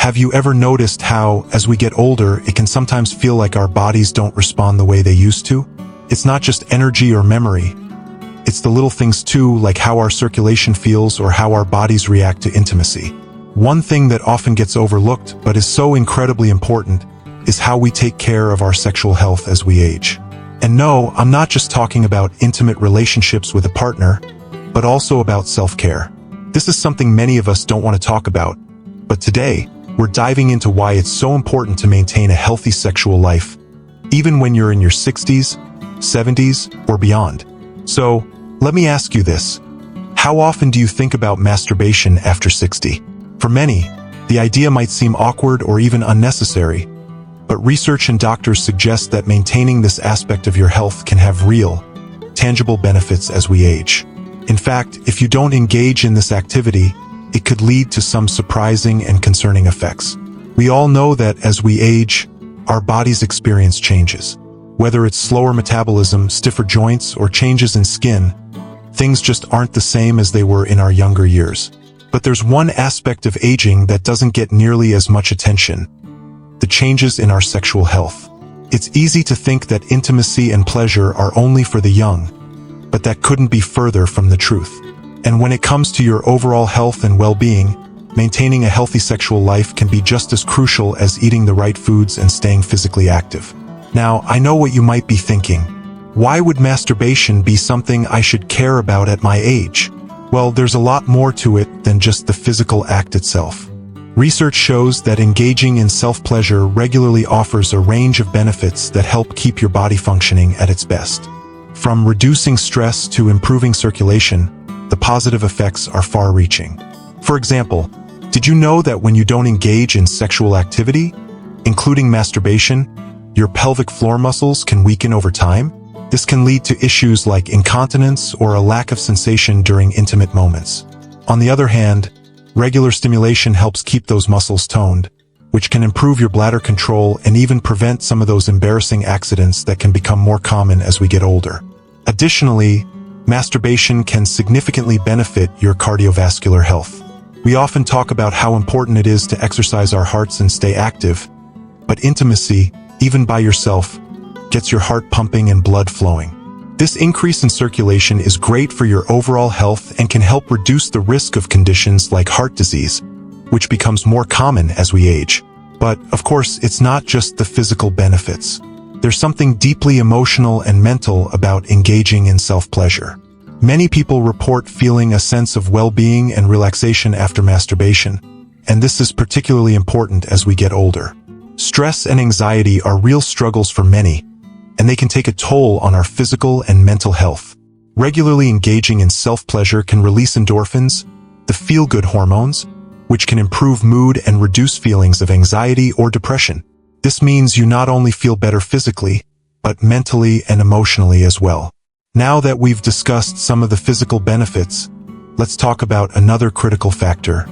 Have you ever noticed how, as we get older, it can sometimes feel like our bodies don't respond the way they used to? It's not just energy or memory. It's the little things too, like how our circulation feels or how our bodies react to intimacy. One thing that often gets overlooked, but is so incredibly important, is how we take care of our sexual health as we age. And no, I'm not just talking about intimate relationships with a partner, but also about self-care. This is something many of us don't want to talk about, but today, we're diving into why it's so important to maintain a healthy sexual life, even when you're in your 60s, 70s, or beyond. So, let me ask you this. How often do you think about masturbation after 60? For many, the idea might seem awkward or even unnecessary, but research and doctors suggest that maintaining this aspect of your health can have real, tangible benefits as we age. In fact, if you don't engage in this activity, it could lead to some surprising and concerning effects. We all know that as we age, our bodies experience changes. Whether it's slower metabolism, stiffer joints, or changes in skin, things just aren't the same as they were in our younger years. But there's one aspect of aging that doesn't get nearly as much attention: the changes in our sexual health. It's easy to think that intimacy and pleasure are only for the young, but that couldn't be further from the truth. And when it comes to your overall health and well-being, maintaining a healthy sexual life can be just as crucial as eating the right foods and staying physically active. Now, I know what you might be thinking. Why would masturbation be something I should care about at my age? Well, there's a lot more to it than just the physical act itself. Research shows that engaging in self-pleasure regularly offers a range of benefits that help keep your body functioning at its best. From reducing stress to improving circulation, the positive effects are far-reaching. For example, did you know that when you don't engage in sexual activity, including masturbation, your pelvic floor muscles can weaken over time? This can lead to issues like incontinence or a lack of sensation during intimate moments. On the other hand, regular stimulation helps keep those muscles toned, which can improve your bladder control and even prevent some of those embarrassing accidents that can become more common as we get older. Additionally, masturbation can significantly benefit your cardiovascular health. We often talk about how important it is to exercise our hearts and stay active, but intimacy, even by yourself, gets your heart pumping and blood flowing. This increase in circulation is great for your overall health and can help reduce the risk of conditions like heart disease, which becomes more common as we age. But, of course, it's not just the physical benefits. There's something deeply emotional and mental about engaging in self-pleasure. Many people report feeling a sense of well-being and relaxation after masturbation, and this is particularly important as we get older. Stress and anxiety are real struggles for many, and they can take a toll on our physical and mental health. Regularly engaging in self-pleasure can release endorphins, the feel-good hormones, which can improve mood and reduce feelings of anxiety or depression. This means you not only feel better physically, but mentally and emotionally as well. Now that we've discussed some of the physical benefits, let's talk about another critical factor: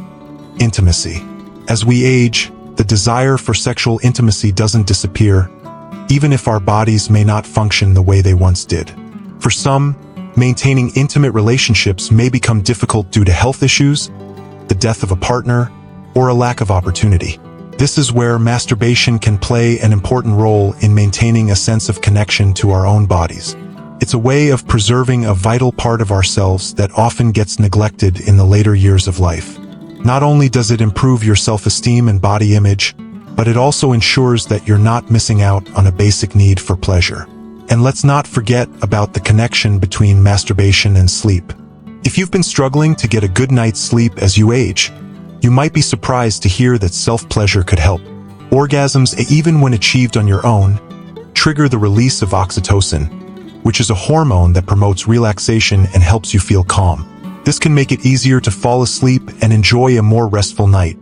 intimacy. As we age, the desire for sexual intimacy doesn't disappear, even if our bodies may not function the way they once did. For some, maintaining intimate relationships may become difficult due to health issues, the death of a partner, or a lack of opportunity. This is where masturbation can play an important role in maintaining a sense of connection to our own bodies. It's a way of preserving a vital part of ourselves that often gets neglected in the later years of life. Not only does it improve your self-esteem and body image, but it also ensures that you're not missing out on a basic need for pleasure. And let's not forget about the connection between masturbation and sleep. If you've been struggling to get a good night's sleep as you age, you might be surprised to hear that self-pleasure could help. Orgasms, even when achieved on your own, trigger the release of oxytocin, which is a hormone that promotes relaxation and helps you feel calm. This can make it easier to fall asleep and enjoy a more restful night,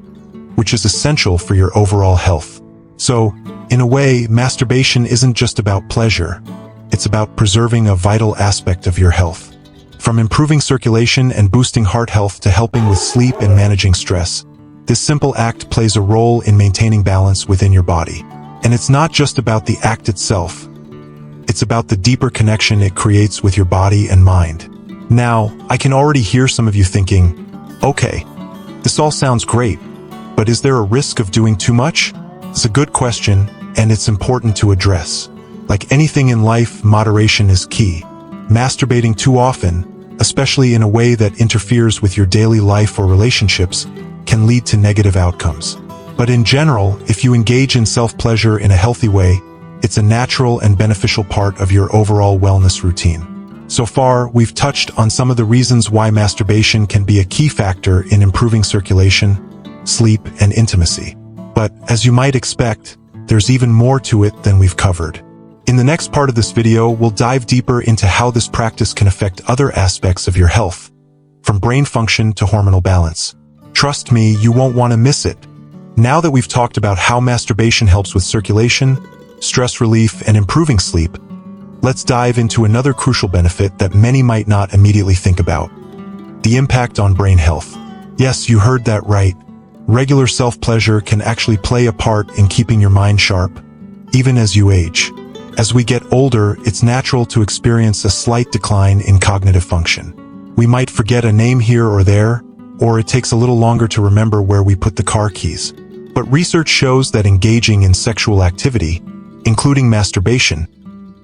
which is essential for your overall health. So, in a way, masturbation isn't just about pleasure. It's about preserving a vital aspect of your health. From improving circulation and boosting heart health to helping with sleep and managing stress, this simple act plays a role in maintaining balance within your body. And it's not just about the act itself. It's about the deeper connection it creates with your body and mind. Now, I can already hear some of you thinking, okay, this all sounds great, But is there a risk of doing too much? It's a good question, and it's important to address. Like anything in life, moderation is key. Masturbating too often, especially in a way that interferes with your daily life or relationships, can lead to negative outcomes. But in general, if you engage in self-pleasure in a healthy way, it's a natural and beneficial part of your overall wellness routine. So far, we've touched on some of the reasons why masturbation can be a key factor in improving circulation, sleep, and intimacy. But, as you might expect, there's even more to it than we've covered. In the next part of this video, we'll dive deeper into how this practice can affect other aspects of your health, from brain function to hormonal balance. Trust me, you won't want to miss it. Now that we've talked about how masturbation helps with circulation, stress relief, and improving sleep, let's dive into another crucial benefit that many might not immediately think about: the impact on brain health. Yes, you heard that right. Regular self-pleasure can actually play a part in keeping your mind sharp, even as you age. As we get older, it's natural to experience a slight decline in cognitive function. We might forget a name here or there, or it takes a little longer to remember where we put the car keys. But research shows that engaging in sexual activity, including masturbation,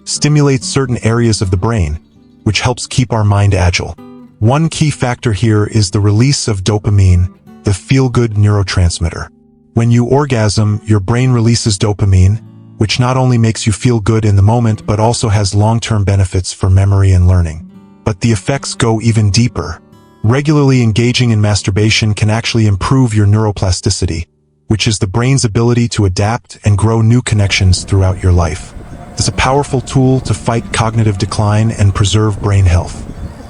stimulates certain areas of the brain, which helps keep our mind agile. One key factor here is the release of dopamine, the feel-good neurotransmitter. When you orgasm, your brain releases dopamine, which not only makes you feel good in the moment but also has long-term benefits for memory and learning. But the effects go even deeper. Regularly engaging in masturbation can actually improve your neuroplasticity, which is the brain's ability to adapt and grow new connections throughout your life. It's a powerful tool to fight cognitive decline and preserve brain health.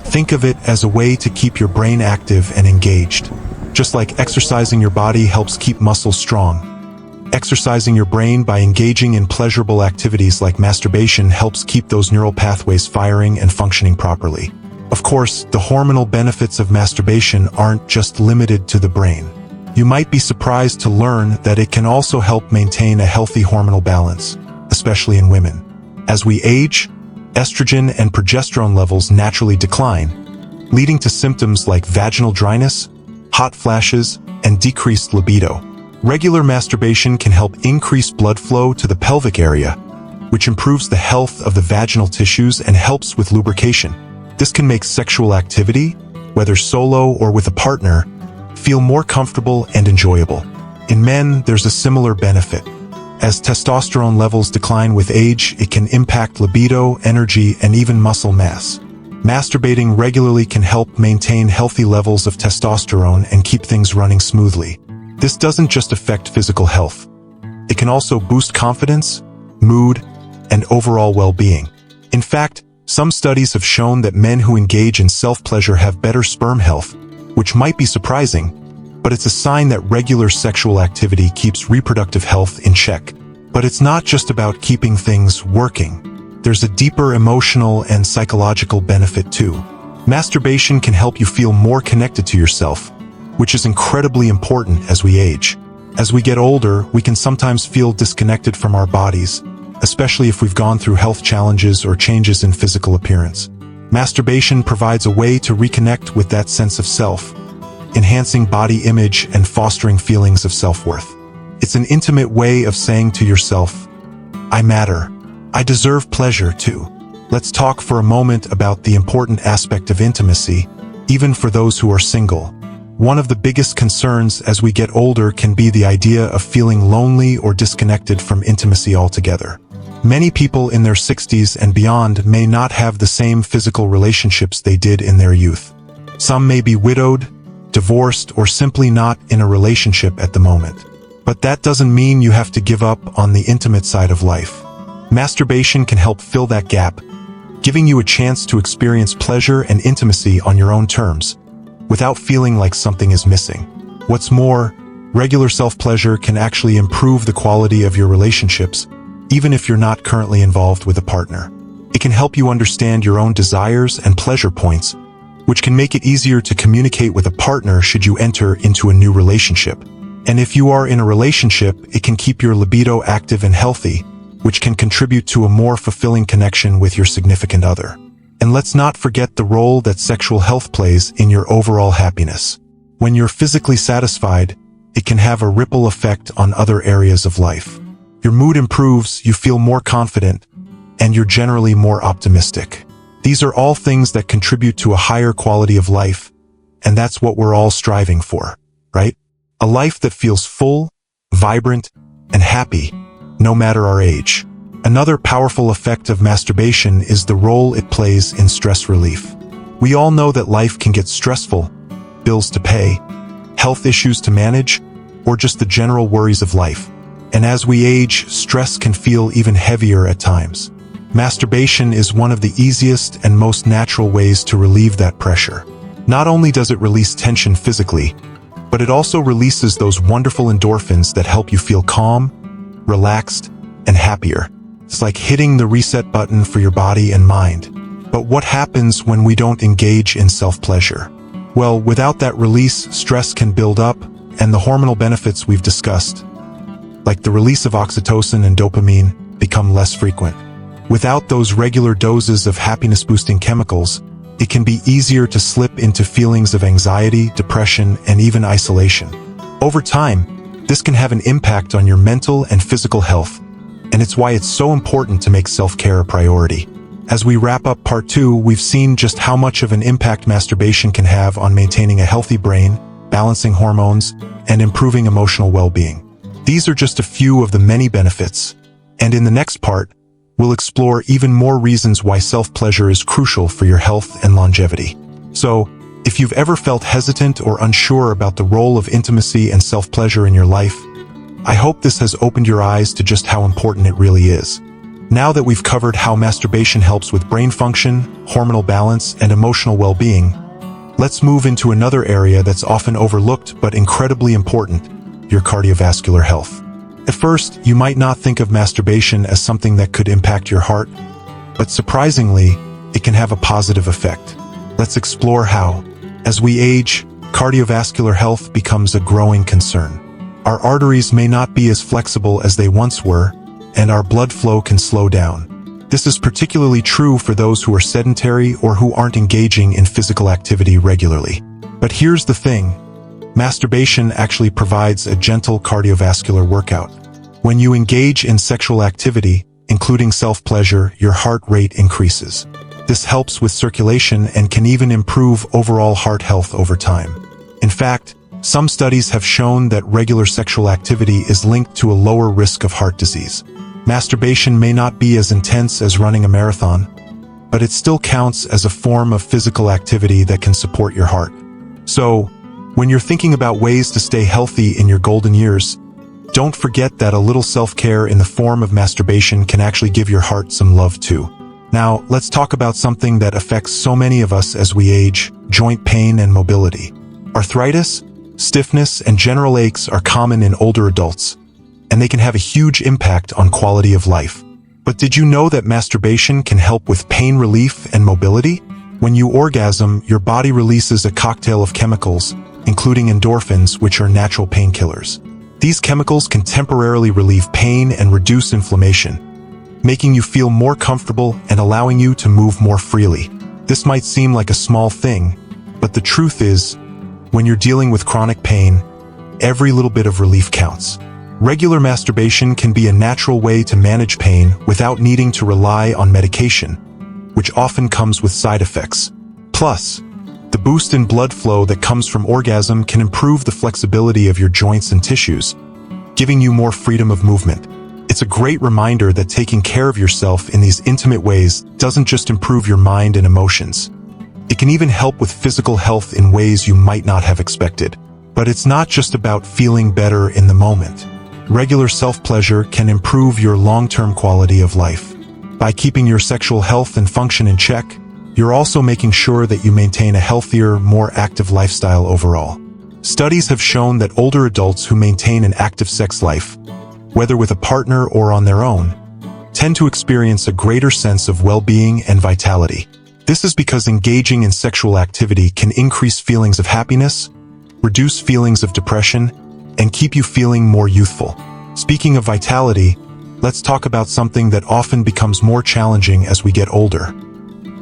Think of it as a way to keep your brain active and engaged. Just like exercising your body helps keep muscles strong, exercising your brain by engaging in pleasurable activities like masturbation helps keep those neural pathways firing and functioning properly. Of course, the hormonal benefits of masturbation aren't just limited to the brain. You might be surprised to learn that it can also help maintain a healthy hormonal balance, especially in women. As we age, estrogen and progesterone levels naturally decline, leading to symptoms like vaginal dryness, hot flashes, and decreased libido. Regular masturbation can help increase blood flow to the pelvic area, which improves the health of the vaginal tissues and helps with lubrication. This can make sexual activity, whether solo or with a partner, feel more comfortable and enjoyable. In men, there's a similar benefit. As testosterone levels decline with age, it can impact libido, energy, and even muscle mass. Masturbating regularly can help maintain healthy levels of testosterone and keep things running smoothly. This doesn't just affect physical health. It can also boost confidence, mood, and overall well-being. In fact, some studies have shown that men who engage in self-pleasure have better sperm health, which might be surprising, but it's a sign that regular sexual activity keeps reproductive health in check. But it's not just about keeping things working. There's a deeper emotional and psychological benefit too. Masturbation can help you feel more connected to yourself, which is incredibly important as we age. As we get older, we can sometimes feel disconnected from our bodies, especially if we've gone through health challenges or changes in physical appearance. Masturbation provides a way to reconnect with that sense of self, enhancing body image and fostering feelings of self-worth. It's an intimate way of saying to yourself, "I matter. I deserve pleasure too." Let's talk for a moment about the important aspect of intimacy, even for those who are single. One of the biggest concerns as we get older can be the idea of feeling lonely or disconnected from intimacy altogether. Many people in their 60s and beyond may not have the same physical relationships they did in their youth. Some may be widowed, divorced, or simply not in a relationship at the moment. But that doesn't mean you have to give up on the intimate side of life. Masturbation can help fill that gap, giving you a chance to experience pleasure and intimacy on your own terms, without feeling like something is missing. What's more, regular self-pleasure can actually improve the quality of your relationships, even if you're not currently involved with a partner. It can help you understand your own desires and pleasure points, which can make it easier to communicate with a partner should you enter into a new relationship. And if you are in a relationship, it can keep your libido active and healthy, which can contribute to a more fulfilling connection with your significant other. And let's not forget the role that sexual health plays in your overall happiness. When you're physically satisfied, it can have a ripple effect on other areas of life. Your mood improves, you feel more confident, and you're generally more optimistic. These are all things that contribute to a higher quality of life, and that's what we're all striving for, right? A life that feels full, vibrant, and happy, no matter our age. Another powerful effect of masturbation is the role it plays in stress relief. We all know that life can get stressful, bills to pay, health issues to manage, or just the general worries of life. And as we age, stress can feel even heavier at times. Masturbation is one of the easiest and most natural ways to relieve that pressure. Not only does it release tension physically, but it also releases those wonderful endorphins that help you feel calm, relaxed, and happier. It's like hitting the reset button for your body and mind. But what happens when we don't engage in self-pleasure? Well, without that release, stress can build up, and the hormonal benefits we've discussed, like the release of oxytocin and dopamine, become less frequent. Without those regular doses of happiness-boosting chemicals, it can be easier to slip into feelings of anxiety, depression, and even isolation. Over time, this can have an impact on your mental and physical health, and it's why it's so important to make self-care a priority. As we wrap up part 2, we've seen just how much of an impact masturbation can have on maintaining a healthy brain, balancing hormones, and improving emotional well-being. These are just a few of the many benefits, and in the next part, we'll explore even more reasons why self-pleasure is crucial for your health and longevity. So, if you've ever felt hesitant or unsure about the role of intimacy and self-pleasure in your life, I hope this has opened your eyes to just how important it really is. Now that we've covered how masturbation helps with brain function, hormonal balance, and emotional well-being, let's move into another area that's often overlooked but incredibly important: your cardiovascular health. At first, you might not think of masturbation as something that could impact your heart, but surprisingly, it can have a positive effect. Let's explore how. As we age, cardiovascular health becomes a growing concern. Our arteries may not be as flexible as they once were, and our blood flow can slow down. This is particularly true for those who are sedentary or who aren't engaging in physical activity regularly. But here's the thing. Masturbation actually provides a gentle cardiovascular workout. When you engage in sexual activity, including self-pleasure, your heart rate increases. This helps with circulation and can even improve overall heart health over time. In fact, some studies have shown that regular sexual activity is linked to a lower risk of heart disease. Masturbation may not be as intense as running a marathon, but it still counts as a form of physical activity that can support your heart. So, when you're thinking about ways to stay healthy in your golden years, don't forget that a little self-care in the form of masturbation can actually give your heart some love too. Now, let's talk about something that affects so many of us as we age: joint pain and mobility. Arthritis, stiffness, and general aches are common in older adults, and they can have a huge impact on quality of life. But did you know that masturbation can help with pain relief and mobility? When you orgasm, your body releases a cocktail of chemicals, including endorphins, which are natural painkillers. These chemicals can temporarily relieve pain and reduce inflammation, making you feel more comfortable and allowing you to move more freely. This might seem like a small thing, but the truth is, when you're dealing with chronic pain, every little bit of relief counts. Regular masturbation can be a natural way to manage pain without needing to rely on medication, which often comes with side effects. Plus, the boost in blood flow that comes from orgasm can improve the flexibility of your joints and tissues, giving you more freedom of movement. It's a great reminder that taking care of yourself in these intimate ways doesn't just improve your mind and emotions. It can even help with physical health in ways you might not have expected. But it's not just about feeling better in the moment. Regular self-pleasure can improve your long-term quality of life. By keeping your sexual health and function in check, you're also making sure that you maintain a healthier, more active lifestyle overall. Studies have shown that older adults who maintain an active sex life, whether with a partner or on their own, tend to experience a greater sense of well-being and vitality. This is because engaging in sexual activity can increase feelings of happiness, reduce feelings of depression, and keep you feeling more youthful. Speaking of vitality, let's talk about something that often becomes more challenging as we get older: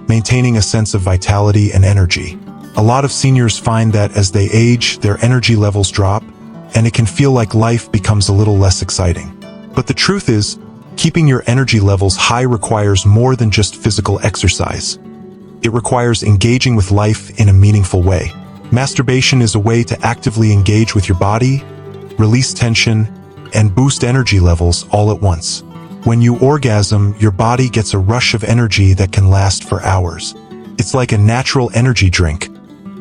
maintaining a sense of vitality and energy. A lot of seniors find that as they age, their energy levels drop, and it can feel like life becomes a little less exciting. But the truth is, keeping your energy levels high requires more than just physical exercise. It requires engaging with life in a meaningful way. Masturbation is a way to actively engage with your body, release tension, and boost energy levels all at once. When you orgasm, your body gets a rush of energy that can last for hours. It's like a natural energy drink.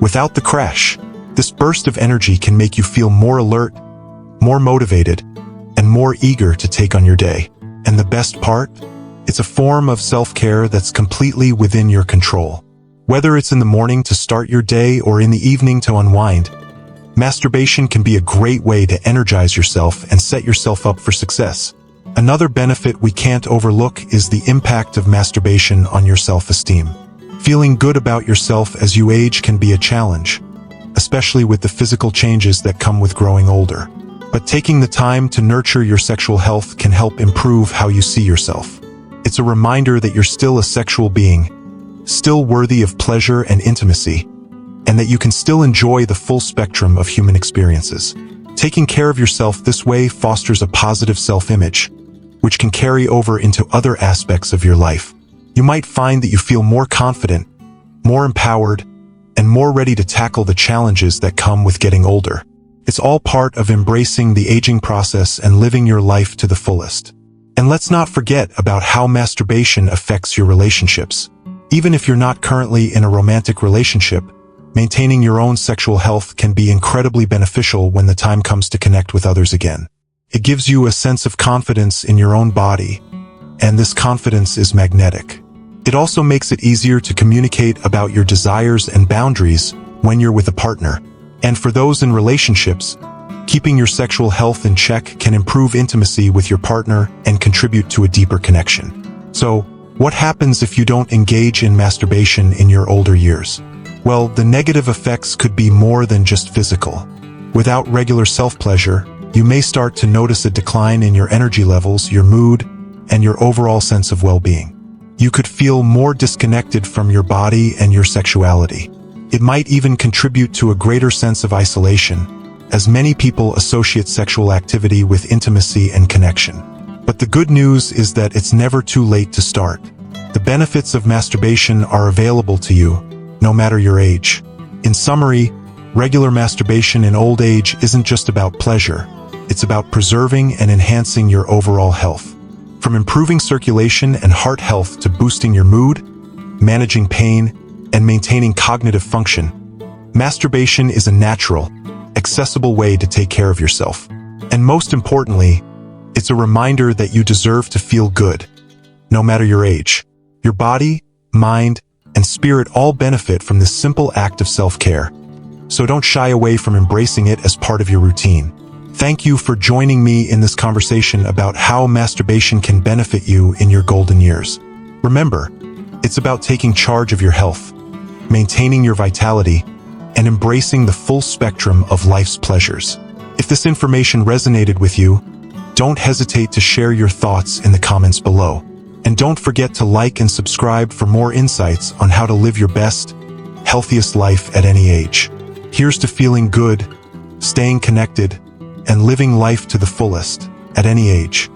Without the crash, this burst of energy can make you feel more alert, more motivated, and more eager to take on your day. And the best part? It's a form of self-care that's completely within your control. Whether it's in the morning to start your day or in the evening to unwind, masturbation can be a great way to energize yourself and set yourself up for success. Another benefit we can't overlook is the impact of masturbation on your self-esteem. Feeling good about yourself as you age can be a challenge, especially with the physical changes that come with growing older. But taking the time to nurture your sexual health can help improve how you see yourself. It's a reminder that you're still a sexual being, still worthy of pleasure and intimacy, and that you can still enjoy the full spectrum of human experiences. Taking care of yourself this way fosters a positive self-image, which can carry over into other aspects of your life. You might find that you feel more confident, more empowered, and more ready to tackle the challenges that come with getting older. It's all part of embracing the aging process and living your life to the fullest. And let's not forget about how masturbation affects your relationships. Even if you're not currently in a romantic relationship, maintaining your own sexual health can be incredibly beneficial when the time comes to connect with others again. It gives you a sense of confidence in your own body, and this confidence is magnetic. It also makes it easier to communicate about your desires and boundaries when you're with a partner. And for those in relationships, keeping your sexual health in check can improve intimacy with your partner and contribute to a deeper connection. So, what happens if you don't engage in masturbation in your older years? Well, the negative effects could be more than just physical. Without regular self-pleasure, you may start to notice a decline in your energy levels, your mood, and your overall sense of well-being. You could feel more disconnected from your body and your sexuality. It might even contribute to a greater sense of isolation, as many people associate sexual activity with intimacy and connection. But the good news is that it's never too late to start. The benefits of masturbation are available to you, no matter your age. In summary, regular masturbation in old age isn't just about pleasure. It's about preserving and enhancing your overall health. From improving circulation and heart health to boosting your mood, managing pain, and maintaining cognitive function, masturbation is a natural, accessible way to take care of yourself. And most importantly, it's a reminder that you deserve to feel good, no matter your age. Your body, mind, and spirit all benefit from this simple act of self-care. So don't shy away from embracing it as part of your routine. Thank you for joining me in this conversation about how masturbation can benefit you in your golden years. Remember, it's about taking charge of your health, maintaining your vitality, and embracing the full spectrum of life's pleasures. If this information resonated with you, don't hesitate to share your thoughts in the comments below. And don't forget to like and subscribe for more insights on how to live your best, healthiest life at any age. Here's to feeling good, staying connected, and living life to the fullest at any age.